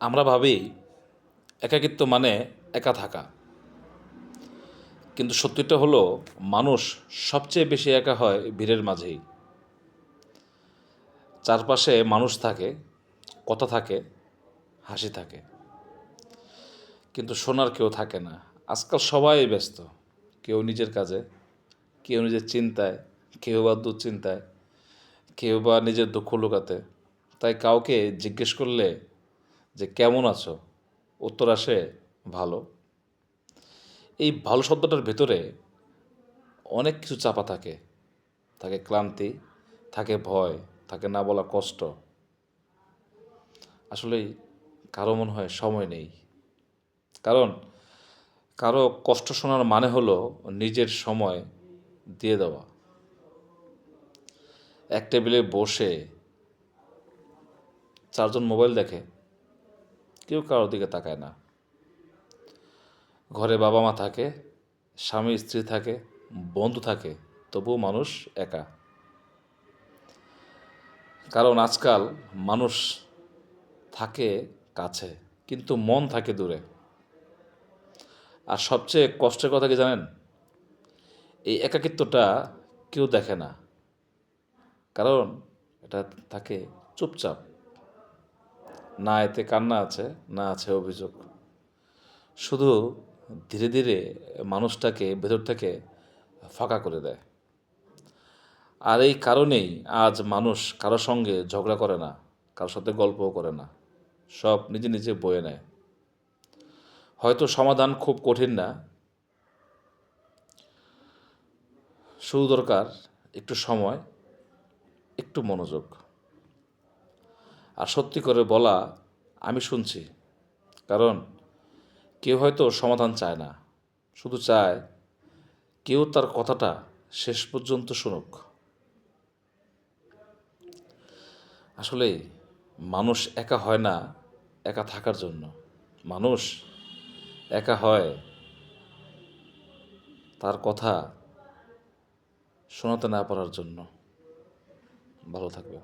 আমরা ভাবি একাকিত্ব মানে একা থাকা, কিন্তু সত্যিটা হলো মানুষ সবচেয়ে বেশি একা হয় ভিড়ের মাঝেই। চারপাশে মানুষ থাকে, কথা থাকে, হাসি থাকে, কিন্তু শোনার কেউ থাকে না। আজকাল সবাই ব্যস্ত, কেউ নিজের কাজে, কেউ নিজের চিন্তায়, কেউ বা দুশ্চিন্তায়, কেউ বা নিজের দুঃখ লুকাতে। তাই কাউকে জিজ্ঞেস করলে যে কেমন আছো, উত্তর আসে ভালো। এই ভালো শব্দটার ভেতরে অনেক কিছু চাপা থাকে। থাকে ক্লান্তি, থাকে ভয়, থাকে না বলা কষ্ট। আসলেই কারো মনে হয় সময় নেই। কারণ কারো কষ্ট শোনার মানে হলো নিজের সময় দিয়ে দেওয়া। এক টেবিলে বসে চারজন মোবাইল দেখে, কেউ কারোর দিকে তাকায় না। ঘরে বাবা মা থাকে, স্বামী স্ত্রী থাকে, বন্ধু থাকে, তবুও মানুষ একা। কারণ আজকাল মানুষ থাকে কাছে, কিন্তু মন থাকে দূরে। আর সবচেয়ে কষ্টের কথা কি জানেন? এই একাকিত্বটা কেউ দেখে না, কারণ এটা থাকে চুপচাপ। না এতে কান্না আছে, না আছে অভিযোগ। শুধু ধীরে ধীরে মানুষটাকে ভেতর থেকে ফাঁকা করে দেয়। আর এই কারণেই আজ মানুষ কারো সঙ্গে ঝগড়া করে না, কারোর সাথে গল্পও করে না, সব নিজে নিজে বয়ে নেয়। হয়তো সমাধান খুব কঠিন না, শুধু দরকার একটু সময়, একটু মনোযোগ, আর সত্যি করে বলা আমি শুনছি। কারণ কেউ হয়তো সমাধান চায় না, শুধু চায় কেউ তার কথাটা শেষ পর্যন্ত শুনুক। আসলে মানুষ একা হয় না একা থাকার জন্য, মানুষ একা হয় তার কথা শোনাতে না পারার জন্য। ভালো থাকবে।